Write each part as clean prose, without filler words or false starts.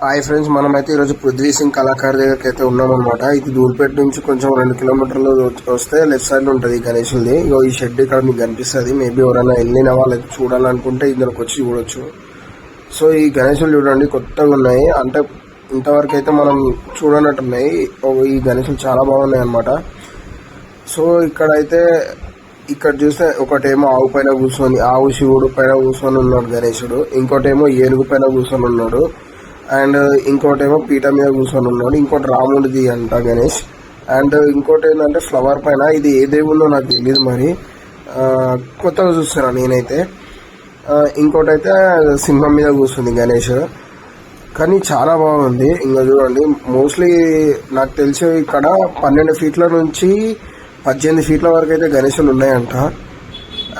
Hi friends, మనమైతే ఈరోజు పృథ్వీ సింగ్ కళాకారు దగ్గరికి అయితే ఉన్నామన్నమాట. ఇది దూల్పేట నుంచి కొంచెం 2 కిలోమీటర్లు వస్తే లెఫ్ట్ సైడ్ ఉంటుంది గణేశులది. ఇగో ఈ షెడ్ ఇక్కడ మీకు కనిపిస్తుంది. మేబీ ఎవరైనా వెళ్ళిన వాళ్ళకి చూడాలనుకుంటే ఇద్దరికి వచ్చి చూడొచ్చు. సో ఈ గణేశులు చూడండి, కొత్తగా ఉన్నాయి. అంటే ఇంతవరకు అయితే మనం చూడనట్టున్నాయి. ఈ గణేశులు చాలా బాగున్నాయి అన్నమాట. సో ఇక్కడ చూస్తే ఒకటేమో ఆవు పైన కూర్చొని, ఆవు శివుడు పైన కూర్చొని ఉన్నాడు గణేశుడు. ఇంకోటేమో ఏనుగు పైన కూర్చొని ఉన్నాడు. అండ్ ఇంకోటేమో పీట మీద కూర్చొని ఉన్నాడు. ఇంకోటి రాముడిది అంట గణేష్. అండ్ ఇంకోటి ఏంటంటే ఫ్లవర్ పైన, ఇది ఏ దేవుందో నాకు తెలియదు, మరి కొత్తగా చూస్తున్నా నేనైతే. ఇంకోటి అయితే సింహం మీద కూర్చుంది గణేష్. కానీ చాలా బాగుంది. ఇంకా చూడండి, మోస్ట్లీ నాకు తెలిసి ఇక్కడ 12 ఫీట్ల నుంచి 18 ఫీట్ల వరకు అయితే గణేశులు ఉన్నాయంట.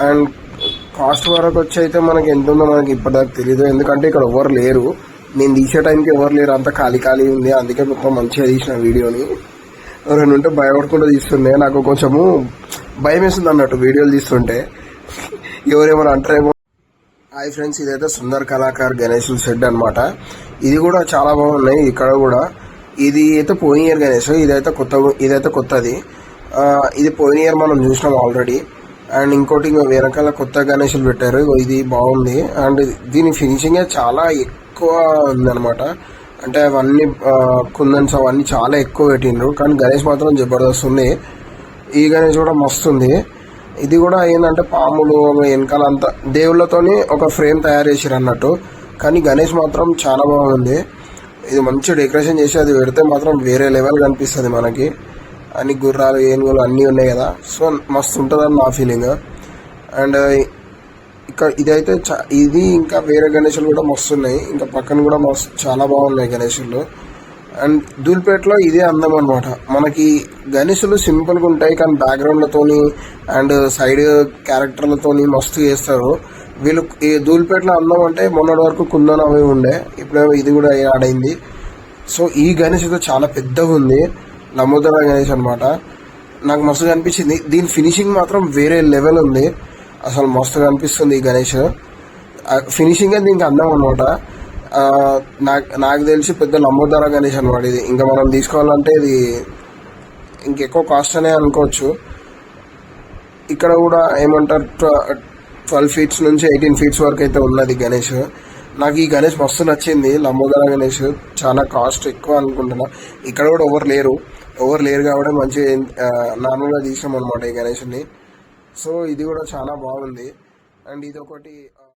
అండ్ కాస్ట్ వరకు వచ్చి అయితే మనకి ఎంత ఉందో మనకి ఇప్పటిదాకా తెలియదు, ఎందుకంటే ఇక్కడ ఎవరు లేరు. నేను తీసే టైంకి ఎవరు లేరు, అంతా ఖాళీ ఉంది. అందుకే మొత్తం మంచిగా తీసిన వీడియోని. ఎవరైనా ఉంటే భయపడకుండా తీస్తుండే. నాకు కొంచెము భయం వేస్తుంది అన్నట్టు వీడియోలు తీస్తుంటే, ఎవరేమైనా అంటారేమో. హాయ్ ఫ్రెండ్స్, ఇదైతే సుందర్ కళాకార్ గణేశుల షెడ్ అనమాట. ఇది కూడా చాలా బాగున్నాయి. ఇక్కడ కూడా ఇది అయితే పోయిన ఇయర్ గణేష్, ఇదైతే కొత్తది. ఇది పోయిన ఇయర్ మనం చూసినాం ఆల్రెడీ. అండ్ ఇంకోటి వెనకాల కొత్త గణేశులు పెట్టారు. ఇది బాగుంది. అండ్ దీని ఫినిషింగ్ చాలా ఎక్కువ ఉందన్నమాట. అంటే అవన్నీ కుందన్స్ అవన్నీ చాలా ఎక్కువ పెట్టిండ్రు, కానీ గణేష్ మాత్రం జబర్దస్త్ ఉంది. ఈ గణేష్ కూడా మస్తు ఉంది. ఇది కూడా ఏంటంటే పాములు వెనకాల అంతా దేవుళ్ళతోని ఒక ఫ్రేమ్ తయారు చేసారు అన్నట్టు, కానీ గణేష్ మాత్రం చాలా బాగుంది. ఇది మంచి డెకరేషన్ చేసి అది పెడితే మాత్రం వేరే లెవెల్ కనిపిస్తుంది మనకి. అన్ని గుర్రాలు ఏనుగులు అన్నీ ఉన్నాయి కదా, సో మస్తు ఉంటుందని నా ఫీలింగ్. అండ్ ఇదైతే ఇది ఇంకా వేరే గణేశులు కూడా మస్తు ఉన్నాయి. ఇంకా పక్కన కూడా చాలా బాగున్నాయి గణేశులు. అండ్ దూల్పేటలో ఇదే అందం అనమాట. మనకి గణేశులు సింపుల్గా ఉంటాయి, కానీ బ్యాక్గ్రౌండ్లతోని అండ్ సైడ్ క్యారెక్టర్లతోని మస్తు చేస్తారు వీళ్ళు. ఈ దూల్పేటలో అందం అంటే మొన్నటి వరకు కుందన్ అవి ఉండే, ఇప్పుడేమో ఇది కూడా యాడ్ అయింది. సో ఈ గణేష్ అయితే చాలా పెద్దగా ఉంది. లంబోదర గణేష్ అనమాట. నాకు మస్తుగా అనిపించింది. దీని ఫినిషింగ్ మాత్రం వేరే లెవెల్ ఉంది. అసలు మస్తుగా అనిపిస్తుంది ఈ గణేష్ ఫినిషింగ్. దీనికి అందం అనమాట. నాకు తెలిసి పెద్ద లంబోదర గణేష్ అనమాట ఇది. ఇంకా మనం తీసుకోవాలంటే ఇది ఇంకెక్కువ కాస్ట్ అనే అనుకోవచ్చు. ఇక్కడ కూడా ఏమంటారు 12 ఫీట్స్ నుంచి 18 ఫీట్స్ వరకు అయితే ఉన్నది గణేష్. నాకు ఈ గణేష్ మస్తు నచ్చింది. లంబోదర గణేష్ చాలా కాస్ట్ ఎక్కువ అనుకుంటున్నా. ఇక్కడ కూడా ఎవరు లేరు కాబట్టి మంచిగా నార్మల్గా తీసాం అనమాట ఈ గణేష్ని. సో ఇది కూడా చాలా బాగుంది. అండ్ ఇది ఒకటి